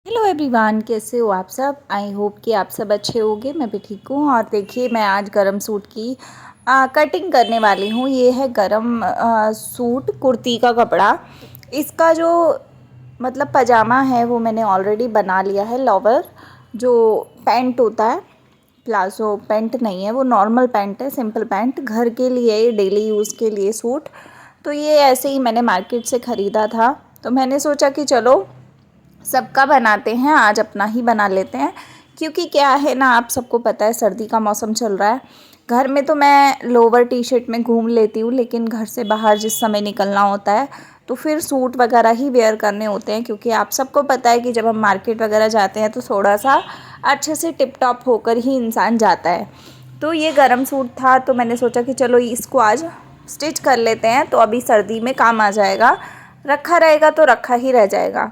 Hello everyone, कैसे हो आप सब। आई होप कि आप सब अच्छे होंगे। मैं भी ठीक हूँ। और देखिए, मैं आज गरम सूट की कटिंग करने वाली हूँ। ये है गरम सूट, कुर्ती का कपड़ा। इसका जो मतलब पजामा है वो मैंने ऑलरेडी बना लिया है। लोवर जो पैंट होता है, प्लाजो पैंट नहीं है, वो नॉर्मल पैंट है, सिंपल पैंट, घर के लिए, डेली यूज़ के लिए सूट। तो ये ऐसे ही मैंने मार्केट से ख़रीदा था। तो मैंने सोचा कि चलो सबका बनाते हैं, आज अपना ही बना लेते हैं। क्योंकि क्या है ना, आप सबको पता है सर्दी का मौसम चल रहा है। घर में तो मैं लोवर टी शर्ट में घूम लेती हूँ, लेकिन घर से बाहर जिस समय निकलना होता है तो फिर सूट वगैरह ही वेयर करने होते हैं। क्योंकि आप सबको पता है कि जब हम मार्केट वगैरह जाते हैं तो थोड़ा सा अच्छे से टिप टॉप होकर ही इंसान जाता है। तो ये गरम सूट था, तो मैंने सोचा कि चलो इसको आज स्टिच कर लेते हैं, तो अभी सर्दी में काम आ जाएगा। रखा रहेगा तो रखा ही रह जाएगा,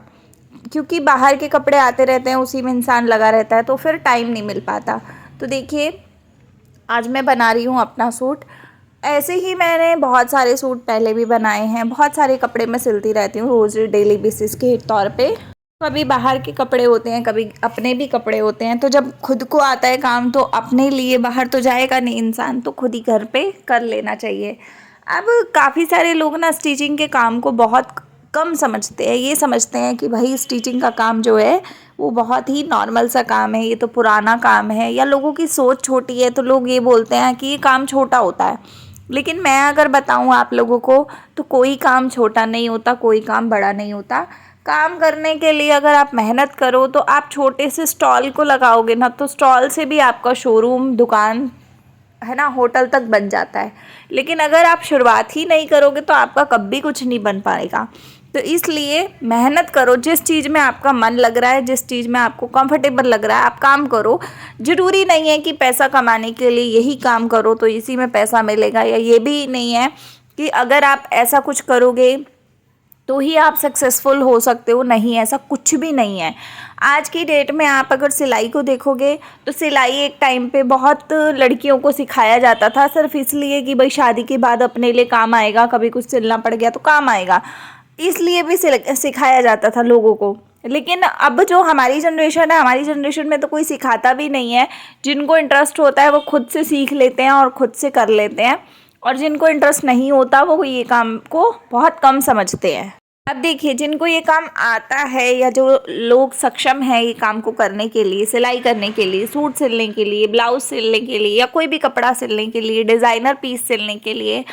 क्योंकि बाहर के कपड़े आते रहते हैं, उसी में इंसान लगा रहता है, तो फिर टाइम नहीं मिल पाता। तो देखिए, आज मैं बना रही हूँ अपना सूट। ऐसे ही मैंने बहुत सारे सूट पहले भी बनाए हैं, बहुत सारे कपड़े मैं सिलती रहती हूँ रोज़ डेली बेसिस के तौर पे। कभी बाहर के कपड़े होते हैं, कभी अपने भी कपड़े होते हैं। तो जब खुद को आता है काम, तो अपने लिए बाहर तो जाएगा नहीं इंसान, तो खुद ही घर पे कर लेना चाहिए। अब काफ़ी सारे लोग ना स्टिचिंग के काम को बहुत कम समझते हैं। ये समझते हैं कि भाई स्टिचिंग का काम जो है वो बहुत ही नॉर्मल सा काम है, ये तो पुराना काम है, या लोगों की सोच छोटी है तो लोग ये बोलते हैं कि ये काम छोटा होता है। लेकिन मैं अगर बताऊं आप लोगों को, तो कोई काम छोटा नहीं होता, कोई काम बड़ा नहीं होता। काम करने के लिए अगर आप मेहनत करो, तो आप छोटे से स्टॉल को लगाओगे ना, तो स्टॉल से भी आपका शोरूम, दुकान है ना, होटल तक बन जाता है। लेकिन अगर आप शुरुआत ही नहीं करोगे तो आपका कभी कुछ नहीं बन पाएगा। तो इसलिए मेहनत करो, जिस चीज़ में आपका मन लग रहा है, जिस चीज़ में आपको कंफर्टेबल लग रहा है, आप काम करो। ज़रूरी नहीं है कि पैसा कमाने के लिए यही काम करो तो इसी में पैसा मिलेगा, या ये भी नहीं है कि अगर आप ऐसा कुछ करोगे तो ही आप सक्सेसफुल हो सकते हो। नहीं, ऐसा कुछ भी नहीं है। आज की डेट में आप अगर सिलाई को देखोगे, तो सिलाई एक टाइम पे बहुत लड़कियों को सिखाया जाता था, सिर्फ इसलिए कि भाई शादी के बाद अपने लिए काम आएगा, कभी कुछ सिलना पड़ गया तो काम आएगा, इसलिए भी सिखाया जाता था लोगों को। लेकिन अब जो हमारी जनरेशन है, हमारी जनरेशन में तो कोई सिखाता भी नहीं है। जिनको इंटरेस्ट होता है वो खुद से सीख लेते हैं और खुद से कर लेते हैं, और जिनको इंटरेस्ट नहीं होता वो ये काम को बहुत कम समझते हैं। अब देखिए, जिनको ये काम आता है, या जो लोग सक्षम है ये काम को करने के लिए, सिलाई करने के लिए, सूट सिलने के लिए, ब्लाउज सिलने के लिए, या कोई भी कपड़ा सिलने के लिए, डिज़ाइनर पीस सिलने के लिए,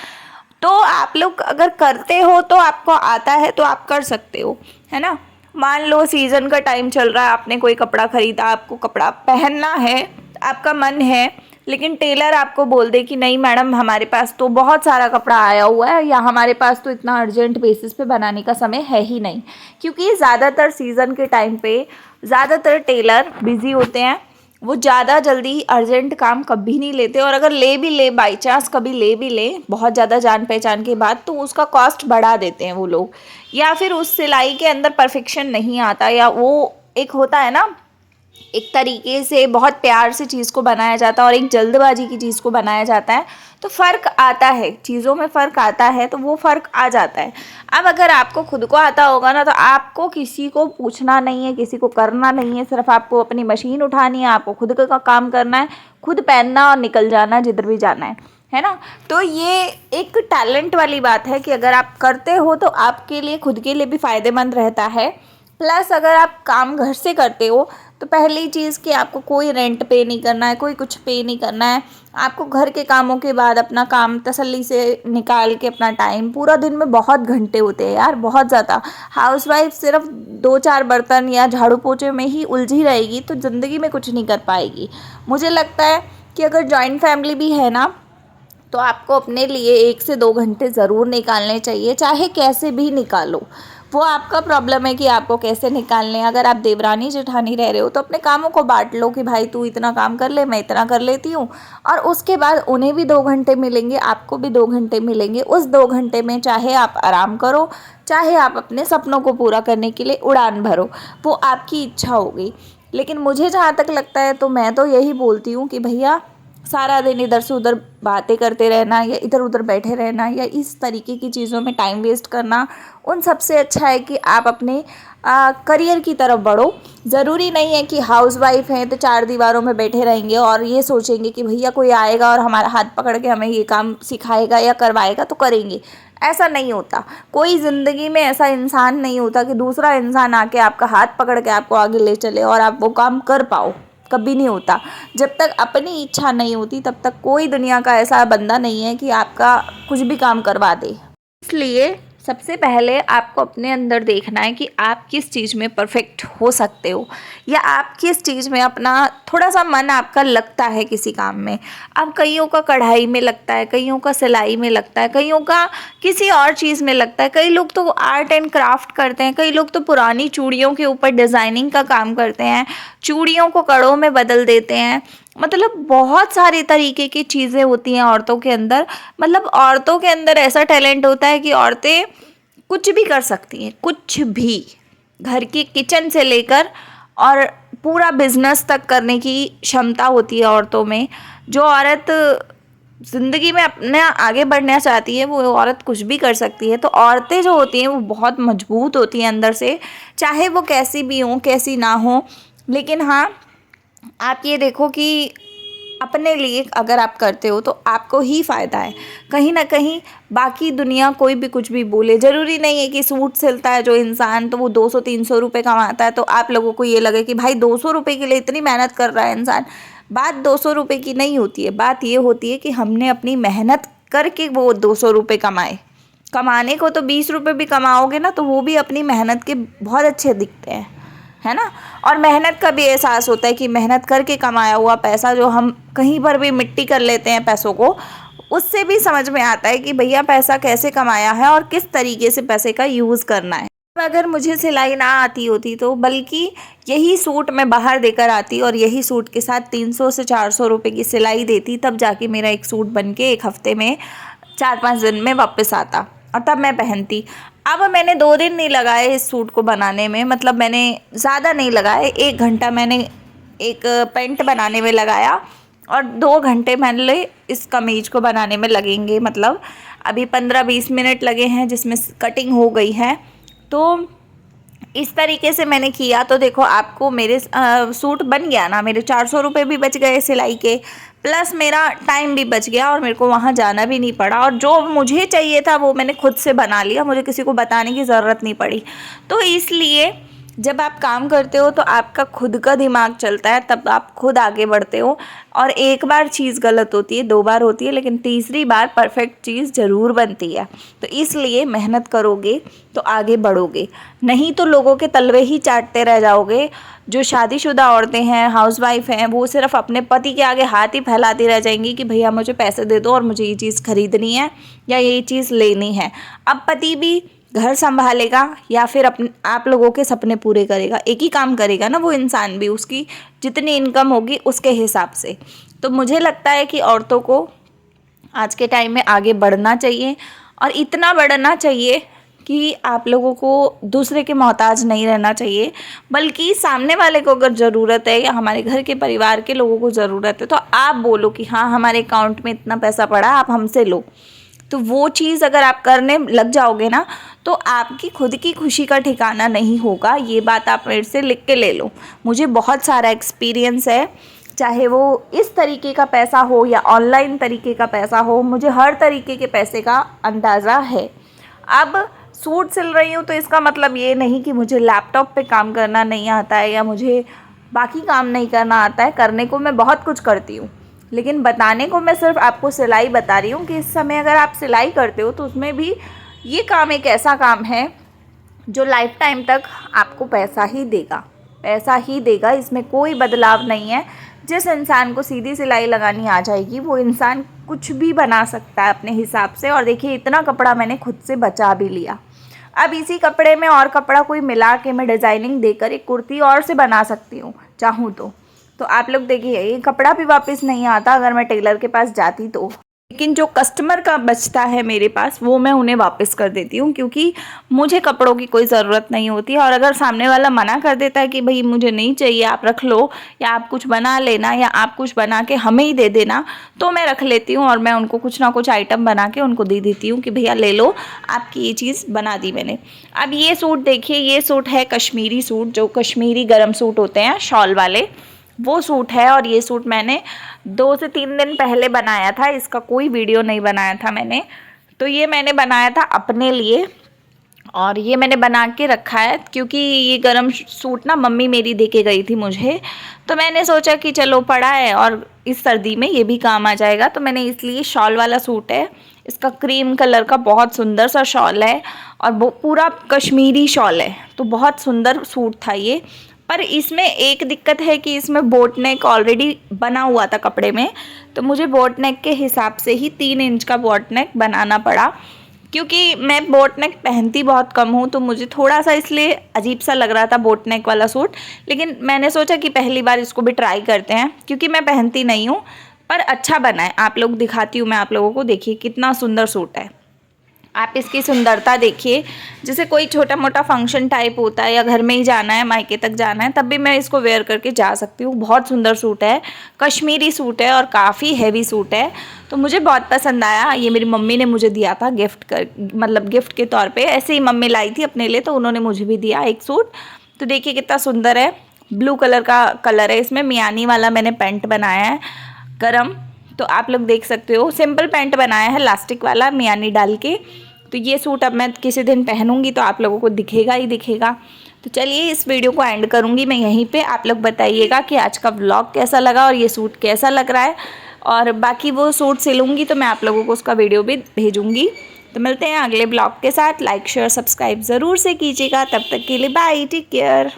तो आप लोग अगर करते हो तो आपको आता है तो आप कर सकते हो, है ना। मान लो सीज़न का टाइम चल रहा है, आपने कोई कपड़ा ख़रीदा, आपको कपड़ा पहनना है, आपका मन है, लेकिन टेलर आपको बोल दे कि नहीं मैडम, हमारे पास तो बहुत सारा कपड़ा आया हुआ है, या हमारे पास तो इतना अर्जेंट बेसिस पे बनाने का समय है ही नहीं। क्योंकि ज़्यादातर सीज़न के टाइम पे ज़्यादातर टेलर बिज़ी होते हैं, वो ज़्यादा जल्दी अर्जेंट काम कभी नहीं लेते, और अगर ले भी ले, बाई चांस कभी ले भी ले बहुत ज़्यादा जान पहचान के बाद, तो उसका कॉस्ट बढ़ा देते हैं वो लोग। या फिर उस सिलाई के अंदर परफेक्शन नहीं आता, या वो एक होता है ना, एक तरीके से बहुत प्यार से चीज़ को बनाया जाता है और एक जल्दबाजी की चीज़ को बनाया जाता है, तो फ़र्क आता है, चीज़ों में फ़र्क आता है, तो वो फ़र्क आ जाता है। अब अगर आपको खुद को आता होगा ना, तो आपको किसी को पूछना नहीं है, किसी को करना नहीं है, सिर्फ आपको अपनी मशीन उठानी है, आपको खुद का काम करना है, खुद पहनना और निकल जाना जिधर भी जाना है ना। तो ये एक टैलेंट वाली बात है कि अगर आप करते हो तो आपके लिए, खुद के लिए भी फ़ायदेमंद रहता है। प्लस अगर आप काम घर से करते हो, तो पहली चीज़ कि आपको कोई रेंट पे नहीं करना है, कोई कुछ पे नहीं करना है। आपको घर के कामों के बाद अपना काम तसल्ली से निकाल के अपना टाइम, पूरा दिन में बहुत घंटे होते हैं यार, बहुत ज़्यादा। हाउसवाइफ सिर्फ 2-4 बर्तन या झाड़ू पोछे में ही उलझी रहेगी तो ज़िंदगी में कुछ नहीं कर पाएगी। मुझे लगता है कि अगर जॉइंट फैमिली भी है ना, तो आपको अपने लिए 1 से 2 घंटे ज़रूर निकालने चाहिए, चाहे कैसे भी निकालो। वो आपका प्रॉब्लम है कि आपको कैसे निकालने। अगर आप देवरानी जेठानी रह रहे हो तो अपने कामों को बांट लो कि भाई तू इतना काम कर ले, मैं इतना कर लेती हूँ, और उसके बाद उन्हें भी 2 घंटे मिलेंगे, आपको भी 2 घंटे मिलेंगे। उस 2 घंटे में चाहे आप आराम करो, चाहे आप अपने सपनों को पूरा करने के लिए उड़ान भरो, वो आपकी इच्छा होगी। लेकिन मुझे जहाँ तक लगता है, तो मैं तो यही बोलती हूँ कि भैया सारा दिन इधर से उधर बातें करते रहना या इधर उधर बैठे रहना या इस तरीके की चीज़ों में टाइम वेस्ट करना, उन सबसे अच्छा है कि आप अपने करियर की तरफ बढ़ो। ज़रूरी नहीं है कि हाउसवाइफ हैं तो चार दीवारों में बैठे रहेंगे और ये सोचेंगे कि भैया कोई आएगा और हमारा हाथ पकड़ के हमें ये काम सिखाएगा या करवाएगा तो करेंगे। ऐसा नहीं होता। कोई ज़िंदगी में ऐसा इंसान नहीं होता कि दूसरा इंसान आके आपका हाथ पकड़ के आपको आगे ले चले और आप वो काम कर पाओ। कभी नहीं होता। जब तक अपनी इच्छा नहीं होती तब तक कोई दुनिया का ऐसा बंदा नहीं है कि आपका कुछ भी काम करवा दे। इसलिए सबसे पहले आपको अपने अंदर देखना है कि आप किस चीज़ में परफेक्ट हो सकते हो या आप किस चीज़ में अपना थोड़ा सा मन आपका लगता है किसी काम में। अब कईयों का कढ़ाई में लगता है, कईयों का सिलाई में लगता है, कईयों का किसी और चीज़ में लगता है, कई लोग तो आर्ट एंड क्राफ्ट करते हैं, कई लोग तो पुरानी चूड़ियों के ऊपर डिज़ाइनिंग का काम करते हैं, चूड़ियों को कड़ों में बदल देते हैं। मतलब बहुत सारे तरीके की चीज़ें होती हैं औरतों के अंदर। मतलब औरतों के अंदर ऐसा टैलेंट होता है कि औरतें कुछ भी कर सकती हैं, कुछ भी। घर की किचन से लेकर और पूरा बिजनेस तक करने की क्षमता होती है औरतों में। जो औरत ज़िंदगी में अपने आगे बढ़ना चाहती है वो औरत कुछ भी कर सकती है। तो औरतें जो होती हैं वो बहुत मजबूत होती हैं अंदर से, चाहे वो कैसी भी हों कैसी ना हो। लेकिन हाँ, आप ये देखो कि अपने लिए अगर आप करते हो तो आपको ही फ़ायदा है। कहीं ना कहीं बाकी दुनिया कोई भी कुछ भी बोले, ज़रूरी नहीं है कि सूट सिलता है जो इंसान तो वो 200-300 रुपये कमाता है तो आप लोगों को ये लगे कि भाई 200 रुपये के लिए इतनी मेहनत कर रहा है इंसान। बात 200 रुपये की नहीं होती है, बात ये होती है कि हमने अपनी मेहनत करके वो 200 रुपये कमाए। कमाने को तो 20 रुपये भी कमाओगे ना तो वो भी अपनी मेहनत के बहुत अच्छे दिखते हैं, है ना। और मेहनत का भी एहसास होता है कि मेहनत करके कमाया हुआ पैसा जो हम कहीं पर भी मिट्टी कर लेते हैं पैसों को, उससे भी समझ में आता है कि भैया पैसा कैसे कमाया है और किस तरीके से पैसे का यूज़ करना है। अगर मुझे सिलाई ना आती होती तो बल्कि यही सूट मैं बाहर देकर आती और यही सूट के साथ 300 से 400 रुपये की सिलाई देती, तब जाके मेरा एक सूट बन के एक हफ्ते में 4-5 दिन में वापस आता और तब मैं पहनती। अब मैंने 2 दिन नहीं लगाए इस सूट को बनाने में, मतलब मैंने ज़्यादा नहीं लगाए, 1 घंटा मैंने एक पैंट बनाने में लगाया और 2 घंटे मैंने इस कमीज को बनाने में लगेंगे। मतलब अभी 15-20 मिनट लगे हैं जिसमें कटिंग हो गई है। तो इस तरीके से मैंने किया तो देखो आपको मेरे सूट बन गया ना, मेरे 400 रुपये भी बच गए सिलाई के, प्लस मेरा टाइम भी बच गया और मेरे को वहाँ जाना भी नहीं पड़ा और जो मुझे चाहिए था वो मैंने खुद से बना लिया, मुझे किसी को बताने की ज़रूरत नहीं पड़ी। तो इसलिए जब आप काम करते हो तो आपका खुद का दिमाग चलता है, तब आप खुद आगे बढ़ते हो। और एक बार चीज़ गलत होती है, 2 बार होती है, लेकिन तीसरी बार परफेक्ट चीज़ ज़रूर बनती है। तो इसलिए मेहनत करोगे तो आगे बढ़ोगे, नहीं तो लोगों के तलवे ही चाटते रह जाओगे। जो शादीशुदा औरतें हैं, हाउसवाइफ हैं, वो सिर्फ अपने पति के आगे हाथ ही फैलाती रह जाएंगी कि भैया मुझे पैसे दे दो और मुझे ये चीज़ खरीदनी है या ये चीज़ लेनी है। अब पति भी घर संभालेगा या फिर अपने आप लोगों के सपने पूरे करेगा, एक ही काम करेगा ना वो इंसान भी, उसकी जितनी इनकम होगी उसके हिसाब से। तो मुझे लगता है कि औरतों को आज के टाइम में आगे बढ़ना चाहिए और इतना बढ़ना चाहिए कि आप लोगों को दूसरे के मोहताज नहीं रहना चाहिए, बल्कि सामने वाले को अगर ज़रूरत है या हमारे घर के परिवार के लोगों को ज़रूरत है तो आप बोलो कि हाँ हमारे अकाउंट में इतना पैसा पड़ा, आप हमसे लो। तो वो चीज़ अगर आप करने लग जाओगे ना तो आपकी खुद की खुशी का ठिकाना नहीं होगा। ये बात आप मेरे से लिख के ले लो। मुझे बहुत सारा एक्सपीरियंस है, चाहे वो इस तरीके का पैसा हो या ऑनलाइन तरीके का पैसा हो, मुझे हर तरीके के पैसे का अंदाज़ा है। अब सूट सिल रही हूँ तो इसका मतलब ये नहीं कि मुझे लैपटॉप पे काम करना नहीं आता है या मुझे बाकी काम नहीं करना आता है। करने को मैं बहुत कुछ करती हूँ, लेकिन बताने को मैं सिर्फ आपको सिलाई बता रही हूँ कि इस समय अगर आप सिलाई करते हो तो उसमें भी ये काम एक ऐसा काम है जो लाइफ टाइम तक आपको पैसा ही देगा, पैसा ही देगा। इसमें कोई बदलाव नहीं है। जिस इंसान को सीधी सिलाई लगानी आ जाएगी वो इंसान कुछ भी बना सकता है अपने हिसाब से। और देखिए इतना कपड़ा मैंने खुद से बचा भी लिया। अब इसी कपड़े में और कपड़ा कोई मिला के मैं डिज़ाइनिंग देकर एक कुर्ती और से बना सकती हूँ चाहूँ तो आप लोग देखिए ये कपड़ा भी वापस नहीं आता अगर मैं टेलर के पास जाती तो। लेकिन जो कस्टमर का बचता है मेरे पास वो मैं उन्हें वापस कर देती हूँ, क्योंकि मुझे कपड़ों की कोई ज़रूरत नहीं होती। और अगर सामने वाला मना कर देता है कि भाई मुझे नहीं चाहिए, आप रख लो, या आप कुछ बना लेना, या आप कुछ बना के हमें ही दे देना, तो मैं रख लेती हूँ और मैं उनको कुछ ना कुछ आइटम बना के उनको दे देती हूँ कि भैया ले लो, आपकी ये चीज़ बना दी मैंने। अब ये सूट देखिए, ये सूट है कश्मीरी सूट, जो कश्मीरी गर्म सूट होते हैं शॉल वाले, वो सूट है। और ये सूट मैंने 2 से 3 दिन पहले बनाया था, इसका कोई वीडियो नहीं बनाया था मैंने। तो ये मैंने बनाया था अपने लिए और ये मैंने बना के रखा है, क्योंकि ये गरम सूट ना मम्मी मेरी दे के गई थी मुझे, तो मैंने सोचा कि चलो पड़ा है और इस सर्दी में ये भी काम आ जाएगा, तो मैंने इसलिए शॉल वाला सूट है। इसका क्रीम कलर का बहुत सुंदर सा शॉल है और वो पूरा कश्मीरी शॉल है, तो बहुत सुंदर सूट था ये। पर इसमें एक दिक्कत है कि इसमें बोट नेक ऑलरेडी बना हुआ था कपड़े में, तो मुझे बोट नेक के हिसाब से ही 3 इंच का बोट नेक बनाना पड़ा, क्योंकि मैं बोट नेक पहनती बहुत कम हूँ, तो मुझे थोड़ा सा इसलिए अजीब सा लग रहा था बोट नेक वाला सूट। लेकिन मैंने सोचा कि पहली बार इसको भी ट्राई करते हैं, क्योंकि मैं पहनती नहीं हूँ, पर अच्छा बना है। आप लोग दिखाती हूँ मैं आप लोगों को, देखिए कितना सुंदर सूट है। आप इसकी सुंदरता देखिए, जैसे कोई छोटा मोटा फंक्शन टाइप होता है या घर में ही जाना है, मायके तक जाना है, तब भी मैं इसको वेयर करके जा सकती हूँ। बहुत सुंदर सूट है, कश्मीरी सूट है और काफ़ी हैवी सूट है, तो मुझे बहुत पसंद आया। ये मेरी मम्मी ने मुझे दिया था गिफ्ट कर, मतलब गिफ्ट के तौर पे, ऐसे ही मम्मी लाई थी अपने लिए, तो उन्होंने मुझे भी दिया एक सूट। तो देखिए कितना सुंदर है, ब्लू कलर का कलर है इसमें, मियानी वाला मैंने पैंट बनाया है गरम, तो आप लोग देख सकते हो। सिंपल पैंट बनाया है लास्टिक वाला मियानी डाल के। तो ये सूट अब मैं किसी दिन पहनूंगी तो आप लोगों को दिखेगा ही दिखेगा। तो चलिए इस वीडियो को एंड करूंगी मैं यहीं पे। आप लोग बताइएगा कि आज का व्लॉग कैसा लगा और ये सूट कैसा लग रहा है, और बाकी वो सूट सिलूंगी तो मैं आप लोगों को उसका वीडियो भी भेजूंगी। तो मिलते हैं अगले ब्लॉग के साथ। लाइक शेयर सब्सक्राइब ज़रूर से कीजिएगा। तब तक के लिए बाय, टेक केयर।